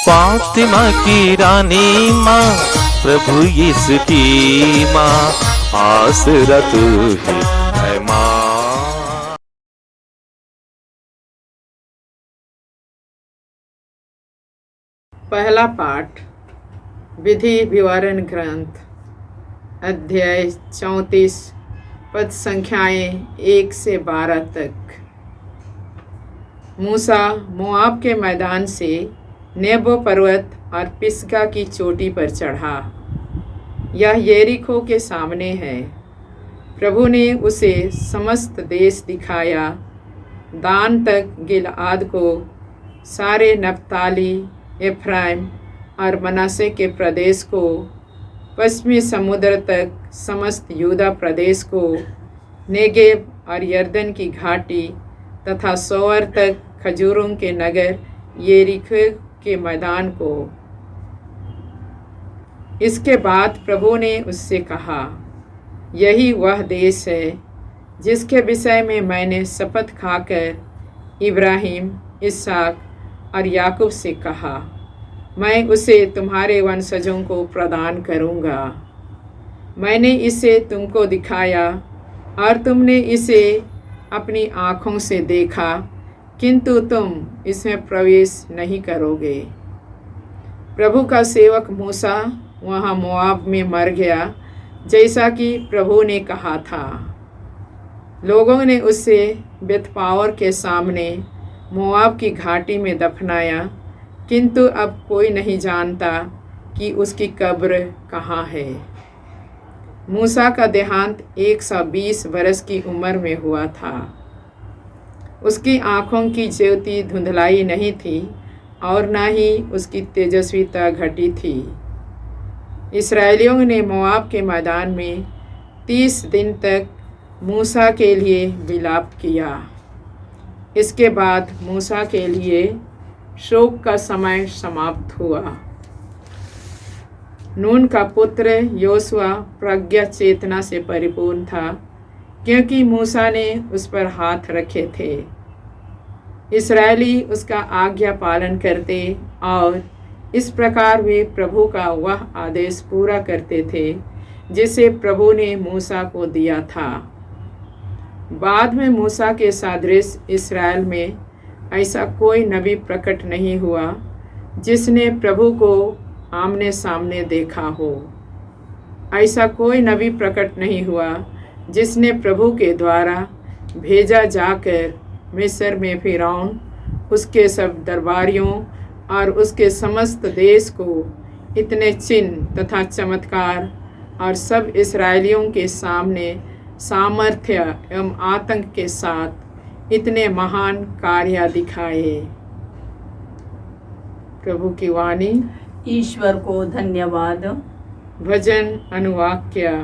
फातिमा की रानी माँ, प्रभु यीशु की माँ, आसरा तू ही है माँ। पहला पाठ विधि विवरण ग्रंथ, अध्याय 34, पद संख्याएं 1 से 12 तक। मूसा मोआब के मैदान से नेबो पर्वत और पिस्गा की चोटी पर चढ़ा। यह यरीको के सामने है। प्रभु ने उसे समस्त देश दिखाया, दान तक गिलआद को, सारे नप्ताली, एफ्राइम और मनासे के प्रदेश को, पश्चिमी समुद्र तक समस्त यूदा प्रदेश को, नेगेब और यर्दन की घाटी तथा सोअर तक खजूरों के नगर यरीको के मैदान को। इसके बाद प्रभु ने उससे कहा, यही वह देश है जिसके विषय में मैंने शपथ खाकर इब्राहिम, इसहाक और याकूब से कहा, मैं उसे तुम्हारे वंशजों को प्रदान करूँगा। मैंने इसे तुमको दिखाया और तुमने इसे अपनी आँखों से देखा, किंतु तुम इसमें प्रवेश नहीं करोगे। प्रभु का सेवक मूसा वहाँ मोआब में मर गया, जैसा कि प्रभु ने कहा था। लोगों ने उसे बेतपावर के सामने मोआब की घाटी में दफनाया, किंतु अब कोई नहीं जानता कि उसकी कब्र कहाँ है। मूसा का देहांत 120 बरस की उम्र में हुआ था। उसकी आँखों की ज्योति धुंधलाई नहीं थी और न ही उसकी तेजस्विता घटी थी। इस्राएलियों ने मोआब के मैदान में 30 दिन तक मूसा के लिए विलाप किया। इसके बाद मूसा के लिए शोक का समय समाप्त हुआ। नून का पुत्र योशुआ प्रज्ञा चेतना से परिपूर्ण था, क्योंकि मूसा ने उस पर हाथ रखे थे। इस्राएली उसका आज्ञा पालन करते और इस प्रकार वे प्रभु का वह आदेश पूरा करते थे जिसे प्रभु ने मूसा को दिया था। बाद में मूसा के सदृश इस्राएल में ऐसा कोई नबी प्रकट नहीं हुआ जिसने प्रभु को आमने सामने देखा हो। ऐसा कोई नबी प्रकट नहीं हुआ जिसने प्रभु के द्वारा भेजा जाकर मिस्र में फिरौन, उसके सब दरबारियों और उसके समस्त देश को इतने चिन्ह तथा चमत्कार और सब इस्राएलियों के सामने सामर्थ्य एवं आतंक के साथ इतने महान कार्य दिखाए। प्रभु की वाणी। ईश्वर को धन्यवाद। भजन अनुवाक्य।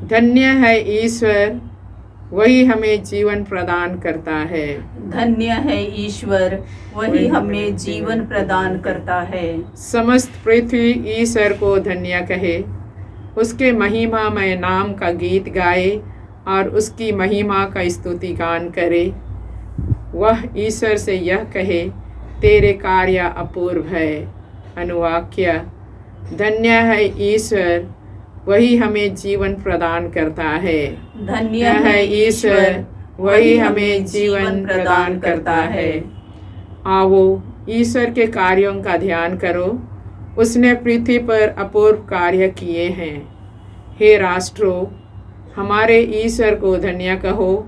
धन्य है ईश्वर, वही हमें जीवन प्रदान करता है। धन्य है ईश्वर, वही हमें जीवन प्रदान करता है। समस्त पृथ्वी ईश्वर को धन्य कहे, उसके महिमामय नाम का गीत गाए और उसकी महिमा का स्तुति गान करे। वह ईश्वर से यह कहे, तेरे कार्य अपूर्व है। अनुवाक्य। धन्य है ईश्वर, वही हमें जीवन प्रदान करता है। धन्य है ईश्वर, वही हमें जीवन प्रदान करता है। आओ ईश्वर के कार्यों का ध्यान करो, उसने पृथ्वी पर अपूर्व कार्य किए हैं। हे राष्ट्रों, हमारे ईश्वर को धन्य कहो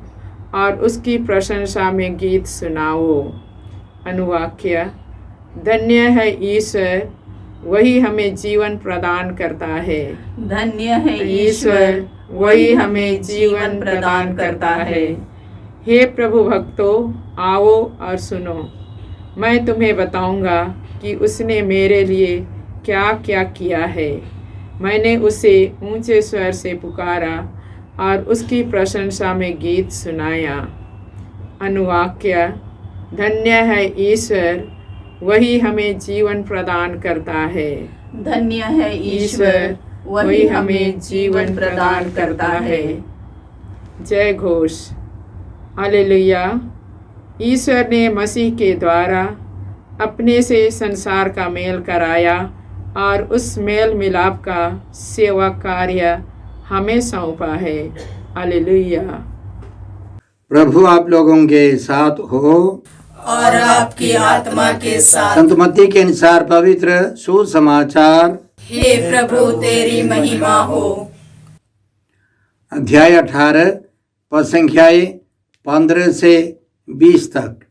और उसकी प्रशंसा में गीत सुनाओ। अनुवाक्य। धन्य है ईश्वर, वही हमें जीवन प्रदान करता है। धन्य है ईश्वर, वही हमें जीवन प्रदान करता है। हे प्रभु भक्तों, आओ और सुनो। मैं तुम्हें बताऊंगा कि उसने मेरे लिए क्या क्या किया है। मैंने उसे ऊंचे स्वर से पुकारा और उसकी प्रशंसा में गीत सुनाया। अनुवाक्य। धन्य है ईश्वर, वही हमें जीवन प्रदान करता है। धन्य है ईश्वर, वही हमें जीवन प्रदान करता है। जय घोष। हालेलुया। ईश्वर ने मसीह के द्वारा अपने से संसार का मेल कराया और उस मेल मिलाप का सेवा कार्य हमें सौंपा है। हालेलुया। प्रभु आप लोगों के साथ हो और आपकी आत्मा के साथ। संत मत्ती के अनुसार पवित्र सुसमाचार। हे प्रभु तेरी महिमा हो। अध्याय 18 पद संख्याएं 15 से 20 तक।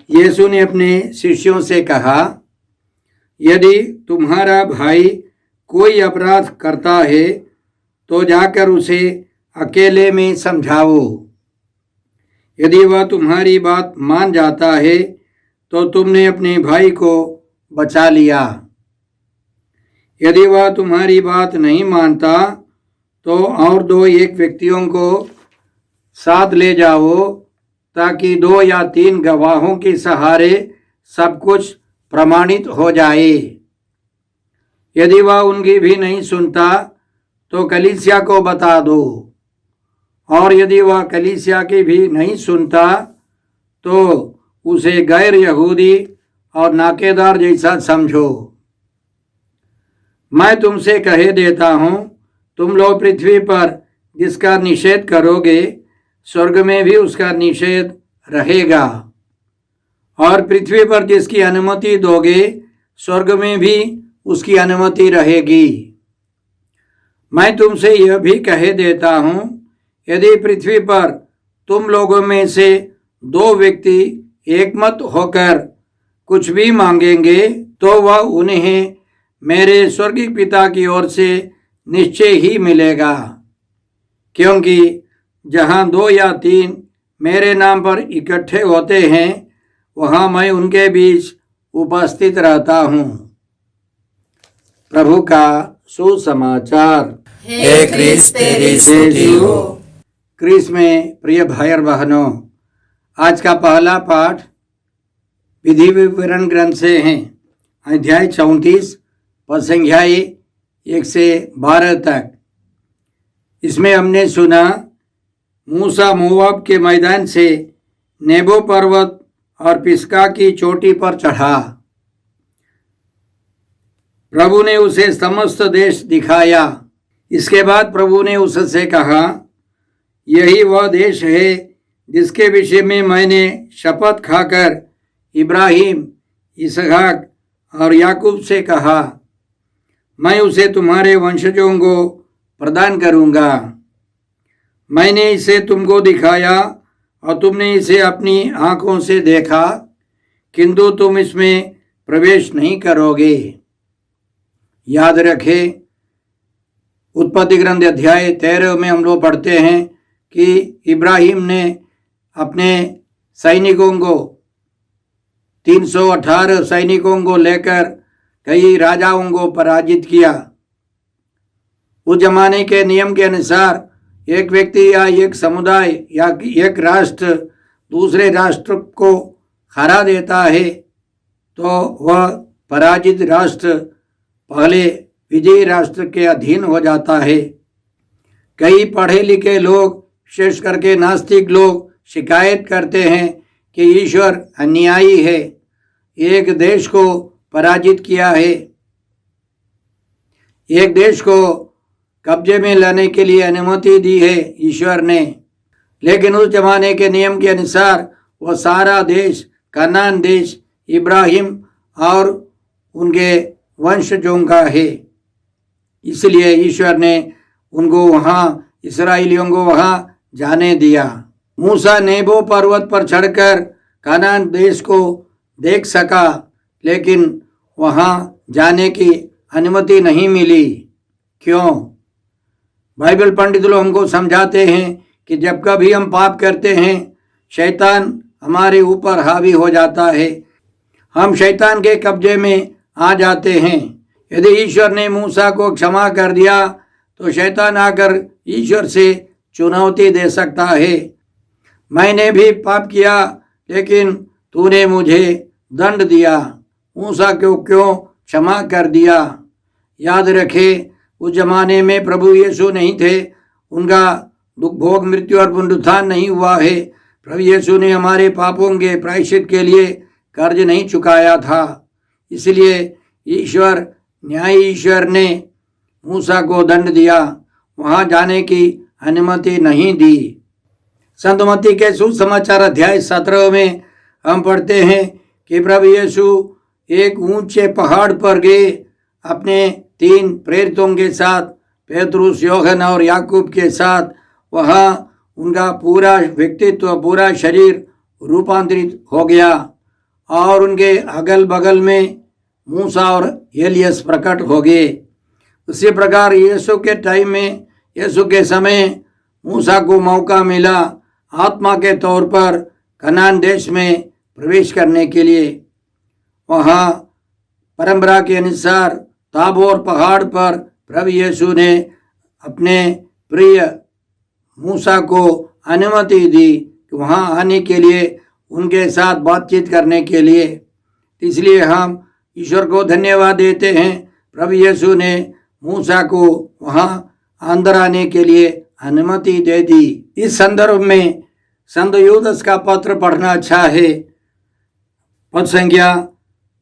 यीशु ने अपने शिष्यों से कहा, यदि तुम्हारा भाई कोई अपराध करता है तो जाकर उसे अकेले में समझाओ। यदि वह तुम्हारी बात मान जाता है तो तुमने अपने भाई को बचा लिया। यदि वह तुम्हारी बात नहीं मानता तो और 2-1 व्यक्तियों को साथ ले जाओ, ताकि 2 या 3 गवाहों के सहारे सब कुछ प्रमाणित हो जाए। यदि वह उनकी भी नहीं सुनता तो कलीसिया को बता दो, और यदि वह कलीसिया की भी नहीं सुनता तो उसे गैर यहूदी और नाकेदार जैसा समझो। मैं तुमसे कहे देता हूँ, तुम लोग पृथ्वी पर जिसका निषेध करोगे स्वर्ग में भी उसका निषेध रहेगा, और पृथ्वी पर जिसकी अनुमति दोगे स्वर्ग में भी उसकी अनुमति रहेगी। मैं तुमसे यह भी कहे देता हूँ, यदि पृथ्वी पर तुम लोगों में से 2 व्यक्ति एकमत होकर कुछ भी मांगेंगे तो वह उन्हें मेरे स्वर्गीय पिता की ओर से निश्चय ही मिलेगा। क्योंकि जहाँ 2 या 3 मेरे नाम पर इकट्ठे होते हैं वहाँ मैं उनके बीच उपस्थित रहता हूँ। प्रभु का सुसमाचार। हे क्रिस्त तेरी स्तुति हो। क्रिस्त में प्रिय भाई और बहनों, आज का पहला पाठ विधि विवरण ग्रंथ से है। अध्याय 34 पद संख्याएं 1 से 12 तक। इसमें हमने सुना, मूसा मोआब के मैदान से नेबो पर्वत और पिस्गा की चोटी पर चढ़ा। प्रभु ने उसे समस्त देश दिखाया। इसके बाद प्रभु ने उससे कहा, यही वह देश है जिसके विषय में मैंने शपथ खाकर इब्राहिम, इसहाक और याकूब से कहा, मैं उसे तुम्हारे वंशजों को प्रदान करूंगा। मैंने इसे तुमको दिखाया और तुमने इसे अपनी आंखों से देखा, किंतु तुम इसमें प्रवेश नहीं करोगे। याद रखें, उत्पत्ति ग्रंथ अध्याय 13 में हम लोग पढ़ते हैं कि इब्राहिम ने अपने सैनिकों को 318 सैनिकों को लेकर कई राजाओं को पराजित किया। उस जमाने के नियम के अनुसार एक व्यक्ति या एक समुदाय या एक राष्ट्र दूसरे राष्ट्र को हरा देता है तो वह पराजित राष्ट्र पहले विजयी राष्ट्र के अधीन हो जाता है। कई पढ़े लिखे लोग, विशेष करके नास्तिक लोग, शिकायत करते हैं कि ईश्वर अन्यायी है, एक देश को पराजित किया है, एक देश को कब्जे में लाने के लिए अनुमति दी है ईश्वर ने। लेकिन उस जमाने के नियम के अनुसार वह सारा देश, कनान देश, इब्राहिम और उनके वंशजों का है। इसलिए ईश्वर ने उनको वहाँ, इस्राएलियों को वहाँ जाने दिया। मूसा नेबो पर्वत पर चढ़कर कनान देश को देख सका, लेकिन वहाँ जाने की अनुमति नहीं मिली। क्यों? बाइबल पंडित लोग हमको समझाते हैं कि जब कभी हम पाप करते हैं शैतान हमारे ऊपर हावी हो जाता है, हम शैतान के कब्जे में आ जाते हैं। यदि ईश्वर ने मूसा को क्षमा कर दिया तो शैतान आकर ईश्वर से चुनौती दे सकता है, मैंने भी पाप किया लेकिन तूने मुझे दंड दिया, मूसा को क्यों क्षमा कर दिया? याद रखे, उस जमाने में प्रभु यीशु नहीं थे, उनका दुख भोग मृत्यु और पुनरुत्थान नहीं हुआ है। प्रभु यीशु ने हमारे पापों के प्रायश्चित के लिए कर्ज नहीं चुकाया था। इसलिए न्यायीश्वर ने मूसा को दंड दिया, वहां जाने की अनुमति नहीं दी। संत मत्ती के सुसमाचार अध्याय 17 में हम पढ़ते हैं कि प्रभु यीशु एक ऊंचे पहाड़ पर गए अपने 3 प्रेरितों के साथ, पेतरुस, यूहन्ना और याकूब के साथ। वहाँ उनका पूरा व्यक्तित्व, पूरा शरीर रूपांतरित हो गया और उनके अगल बगल में मूसा और एलियस प्रकट हो गए। उसी प्रकार यीशु के टाइम में, यीशु के समय मूसा को मौका मिला आत्मा के तौर पर कनान देश में प्रवेश करने के लिए। वहाँ परंपरा के अनुसार ताबोर पहाड़ पर प्रभु यीशु ने अपने प्रिय मूसा को अनुमति दी कि वहाँ आने के लिए, उनके साथ बातचीत करने के लिए। इसलिए हम ईश्वर को धन्यवाद देते हैं, प्रभु यीशु ने मूसा को वहाँ अंदर आने के लिए अनुमति दे दी। इस संदर्भ में संत यूदस का पत्र पढ़ना अच्छा है। पद संख्या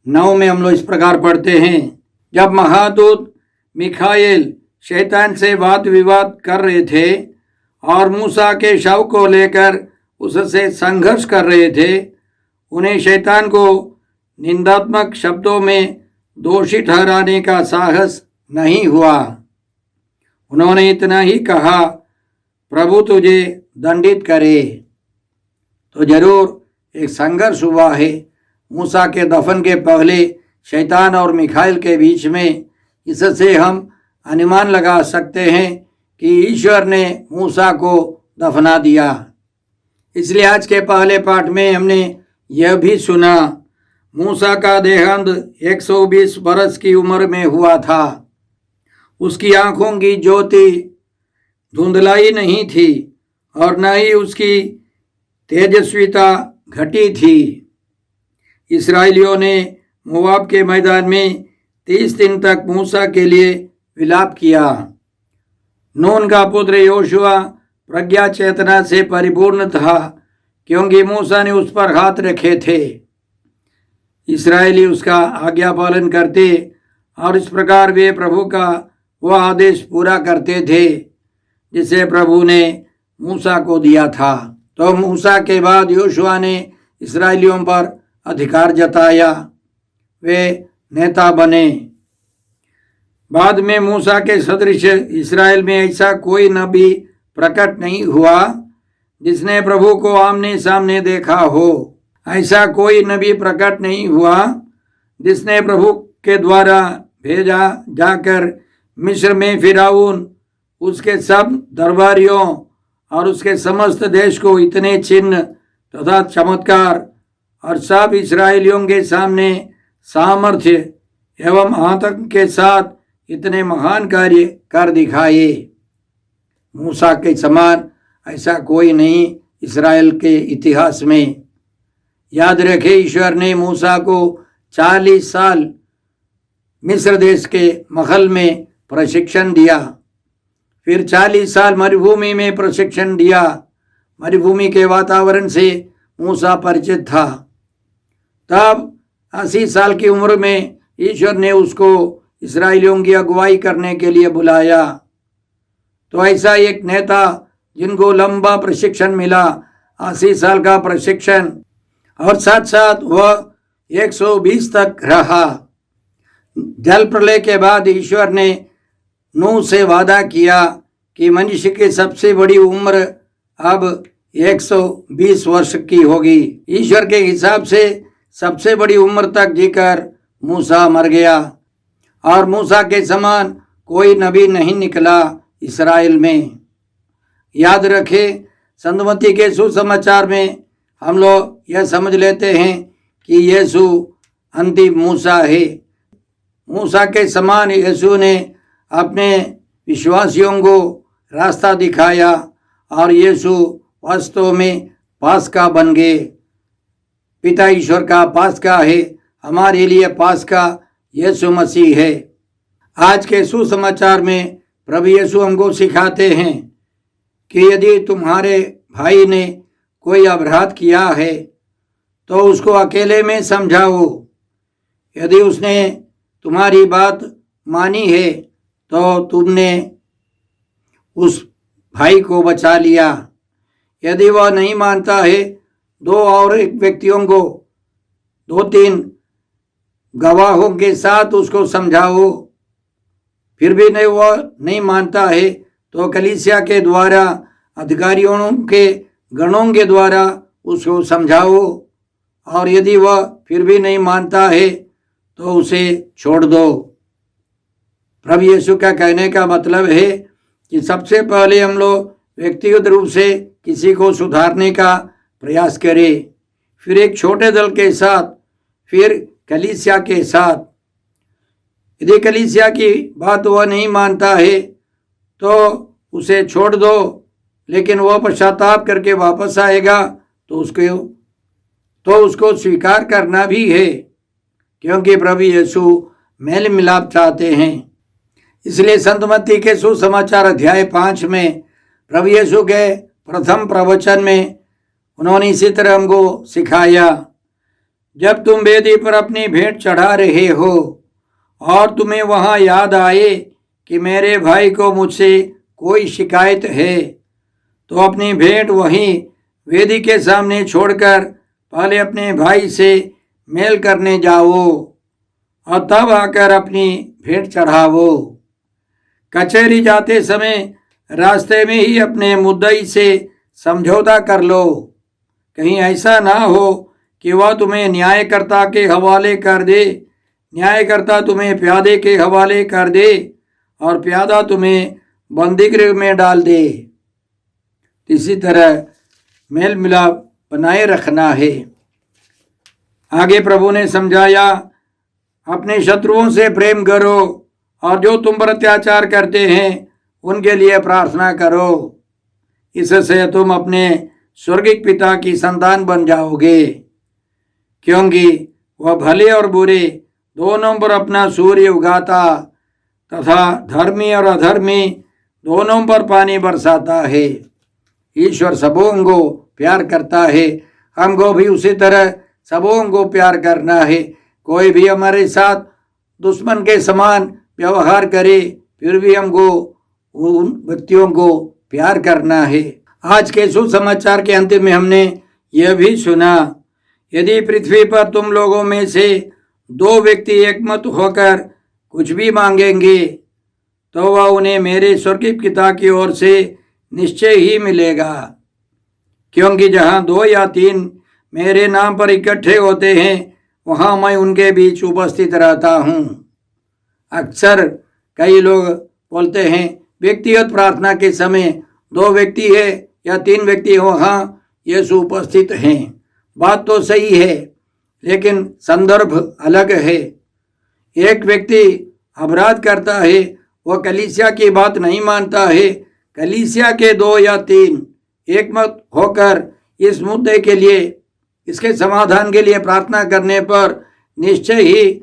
9 में हम लोग इस प्रकार पढ़ते हैं, जब महादूत मिखाएल शैतान से वाद विवाद कर रहे थे और मूसा के शव को लेकर उससे संघर्ष कर रहे थे, उन्हें शैतान को निंदात्मक शब्दों में दोषी ठहराने का साहस नहीं हुआ। उन्होंने इतना ही कहा, प्रभु तुझे दंडित करे। तो जरूर एक संघर्ष हुआ है मूसा के दफन के पहले शैतान और मिखाइल के बीच में। इससे हम अनुमान लगा सकते हैं कि ईश्वर ने मूसा को दफना दिया। इसलिए आज के पहले पाठ में हमने यह भी सुना, मूसा का देहांत 120 बरस की उम्र में हुआ था। उसकी आंखों की ज्योति धुंधलाई नहीं थी और न ही उसकी तेजस्विता घटी थी। इस्राएलियों ने मोआब के मैदान में 30 दिन तक मूसा के लिए विलाप किया। नून का पुत्र योशुआ प्रज्ञा चेतना से परिपूर्ण था, क्योंकि मूसा ने उस पर हाथ रखे थे। इस्राएली उसका आज्ञा पालन करते और इस प्रकार वे प्रभु का वह आदेश पूरा करते थे जिसे प्रभु ने मूसा को दिया था। तो मूसा के बाद योशुआ ने इस्राएलियों पर अधिकार जताया, वे नेता बने। बाद में मूसा के सदृश इस्राएल में ऐसा कोई नबी प्रकट नहीं हुआ जिसने प्रभु को आमने सामने देखा हो। ऐसा कोई नबी प्रकट नहीं हुआ जिसने प्रभु के द्वारा भेजा जाकर मिस्र में फिरौन, उसके सब दरबारियों और उसके समस्त देश को इतने चिन्ह तथा चमत्कार और सब इस्राएलियों के सामने सामर्थ्य एवं आतंक के साथ इतने महान कार्य कर दिखाए। मूसा के समान ऐसा कोई नहीं इस्राएल के इतिहास में। याद रखे, ईश्वर ने मूसा को 40 साल मिस्र देश के महल में प्रशिक्षण दिया, फिर 40 साल मरुभूमि में प्रशिक्षण दिया। मरुभूमि के वातावरण से मूसा परिचित था। तब 80 साल की उम्र में ईश्वर ने उसको इस्राएलियों की अगुवाई करने के लिए बुलाया। तो ऐसा एक नेता जिनको लंबा प्रशिक्षण मिला, 80 साल का प्रशिक्षण, और साथ साथ वह 120 तक रहा। जल प्रलय के बाद ईश्वर ने नूह से वादा किया कि मनुष्य की सबसे बड़ी उम्र अब 120 वर्ष की होगी। ईश्वर के हिसाब से सबसे बड़ी उम्र तक जीकर मूसा मर गया और मूसा के समान कोई नबी नहीं निकला इस्राएल में। याद रखें, संतमती के सुसमाचार में हम लोग यह समझ लेते हैं कि यीशु अंतिम मूसा है। मूसा के समान यीशु ने अपने विश्वासियों को रास्ता दिखाया और यीशु वास्तव में पास्का बन गए। पिता ईश्वर का पास्का है, हमारे लिए पास्का यीशु मसीह है। आज के सुसमाचार में प्रभु यीशु हमको सिखाते हैं कि यदि तुम्हारे भाई ने कोई अपराध किया है तो उसको अकेले में समझाओ। यदि उसने तुम्हारी बात मानी है तो तुमने उस भाई को बचा लिया। यदि वह नहीं मानता है, दो और एक व्यक्तियों को, 2-3 गवाहों के साथ उसको समझाओ, फिर भी नहीं वह नहीं मानता है तो कलीसिया के द्वारा, अधिकारियों के गणों के द्वारा उसको समझाओ। और यदि वह फिर भी नहीं मानता है तो उसे छोड़ दो। प्रभु यीशु का कहने का मतलब है कि सबसे पहले हम लोग व्यक्तिगत रूप से किसी को सुधारने का प्रयास करें, फिर एक छोटे दल के साथ, फिर कलीसिया के साथ। यदि कलीसिया की बात वह नहीं मानता है तो उसे छोड़ दो, लेकिन वह पश्चाताप करके वापस आएगा तो उसको स्वीकार करना भी है, क्योंकि प्रभु यीशु मेल मिलाप चाहते हैं। इसलिए संत मत्ती के सुसमाचार अध्याय 5 में प्रभु यीशु के प्रथम प्रवचन में उन्होंने इसी तरह हमको सिखाया, जब तुम वेदी पर अपनी भेंट चढ़ा रहे हो और तुम्हें वहाँ याद आए कि मेरे भाई को मुझसे कोई शिकायत है, तो अपनी भेंट वहीं वेदी के सामने छोड़कर पहले अपने भाई से मेल करने जाओ और तब आकर अपनी भेंट चढ़ाओ। कचहरी जाते समय रास्ते में ही अपने मुद्दई से समझौता कर लो। कहीं ऐसा ना हो कि वह तुम्हें न्यायकर्ता के हवाले कर दे, न्यायकर्ता तुम्हें प्यादे के हवाले कर दे और प्यादा तुम्हें बंदीगृह में डाल दे। इसी तरह मेल मिलाप बनाए रखना है। आगे प्रभु ने समझाया, अपने शत्रुओं से प्रेम करो और जो तुम पर अत्याचार करते हैं उनके लिए प्रार्थना करो। इससे तुम अपने स्वर्गिक पिता की संतान बन जाओगे, क्योंकि वह भले और बुरे दोनों पर अपना सूर्य उगाता तथा धर्मी और अधर्मी दोनों पर पानी बरसाता है। ईश्वर सबों को प्यार करता है, हमको भी उसी तरह सबों को प्यार करना है। कोई भी हमारे साथ दुश्मन के समान व्यवहार करे, फिर भी हमको उन व्यक्तियों को प्यार करना है। आज के सुसमाचार के अंतिम में हमने यह भी सुना, यदि पृथ्वी पर तुम लोगों में से 2 व्यक्ति एकमत होकर कुछ भी मांगेंगे तो वह उन्हें मेरे स्वर्गीय पिता की ओर से निश्चय ही मिलेगा। क्योंकि जहाँ 2 या 3 मेरे नाम पर इकट्ठे होते हैं, वहाँ मैं उनके बीच उपस्थित रहता हूँ। अक्सर कई लोग बोलते हैं व्यक्तिगत प्रार्थना के समय 2 व्यक्ति है या 3 व्यक्ति वहाँ यीशु उपस्थित हैं। बात तो सही है, लेकिन संदर्भ अलग है। एक व्यक्ति अपराध करता है, वह कलीसिया की बात नहीं मानता है, कलीसिया के 2 या 3 एकमत होकर इस मुद्दे के लिए, इसके समाधान के लिए प्रार्थना करने पर निश्चय ही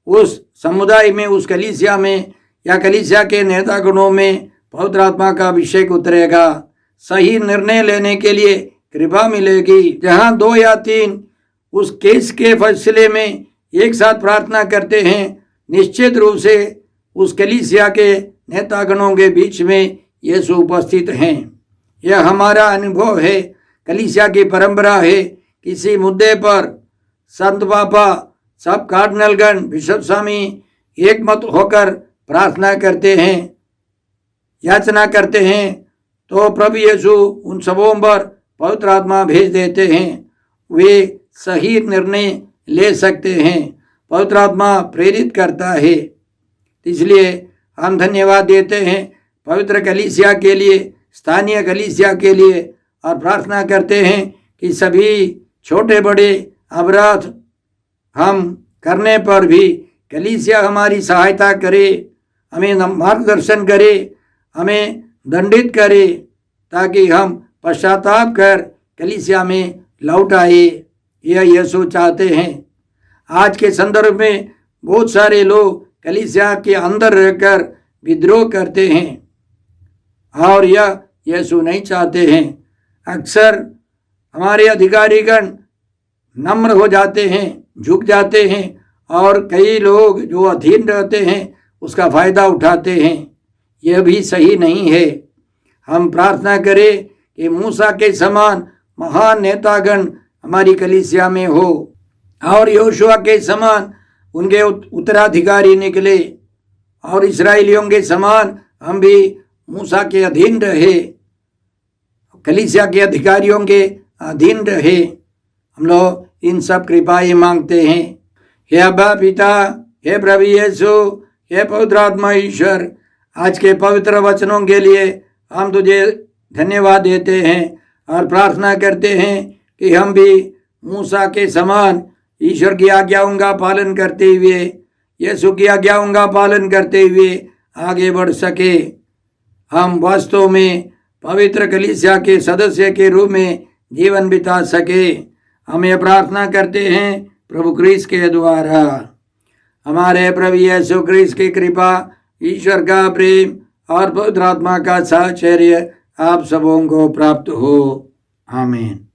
उस समुदाय में, उस कलीसिया में या कलीसिया के नेतागणों में पवित्र आत्मा का अभिषेक उतरेगा। सही निर्णय लेने के लिए कृपा मिलेगी। जहाँ 2 या 3 उस केस के फैसले में एक साथ प्रार्थना करते हैं, निश्चित रूप से उस कलीसिया के नेतागणों के बीच में यीशु उपस्थित हैं। यह हमारा अनुभव है, कलीसिया की परंपरा है। किसी मुद्दे पर संत पापा, सब कार्डिनलगण, बिशप स्वामी एकमत होकर प्रार्थना करते हैं, याचना करते हैं, तो प्रभु यीशु उन सबों पर पवित्र आत्मा भेज देते हैं। वे सही निर्णय ले सकते हैं, पवित्र आत्मा प्रेरित करता है। इसलिए हम धन्यवाद देते हैं पवित्र कलीसिया के लिए, स्थानीय कलीसिया के लिए, और प्रार्थना करते हैं कि सभी छोटे बड़े अपराध हम करने पर भी कलीसिया हमारी सहायता करे, हमें मार्गदर्शन करे, हमें दंडित करे, ताकि हम पश्चाताप कर कलीसिया में लौट आए। यह यीशु चाहते हैं। आज के संदर्भ में बहुत सारे लोग कलीसिया के अंदर रहकर विद्रोह करते हैं और यह यीशु नहीं चाहते हैं। अक्सर हमारे अधिकारीगण नम्र हो जाते हैं, झुक जाते हैं, और कई लोग जो अधीन रहते हैं उसका फ़ायदा उठाते हैं। यह भी सही नहीं है। हम प्रार्थना करें कि मूसा के समान महान नेतागण हमारी कलीसिया में हो और योशुआ के समान उनके उत्तराधिकारी निकले, और इस्राएलियों के समान हम भी मूसा के अधीन रहे, कलीसिया के अधिकारियों के अधीन रहे। हम लोग इन सब कृपाएं मांगते हैं। हे अब्बा पिता, हे प्रभु यीशु, हे पवित्र आत्मा ईश्वर, आज के पवित्र वचनों के लिए हम तुझे धन्यवाद देते हैं और प्रार्थना करते हैं कि हम भी मूसा के समान ईश्वर की आज्ञाओं का पालन करते हुए, यीशु की आज्ञाओं का पालन करते हुए आगे बढ़ सके। हम वास्तव में पवित्र कलीसिया के सदस्य के रूप में जीवन बिता सके। हम ये प्रार्थना करते हैं प्रभु क्रिस्त के द्वारा। हमारे प्रभु यीशु क्रिस्त की कृपा, ईश्वर का प्रेम और पवित्र आत्मा का साहचर्य आप सबों को प्राप्त हो। आमीन।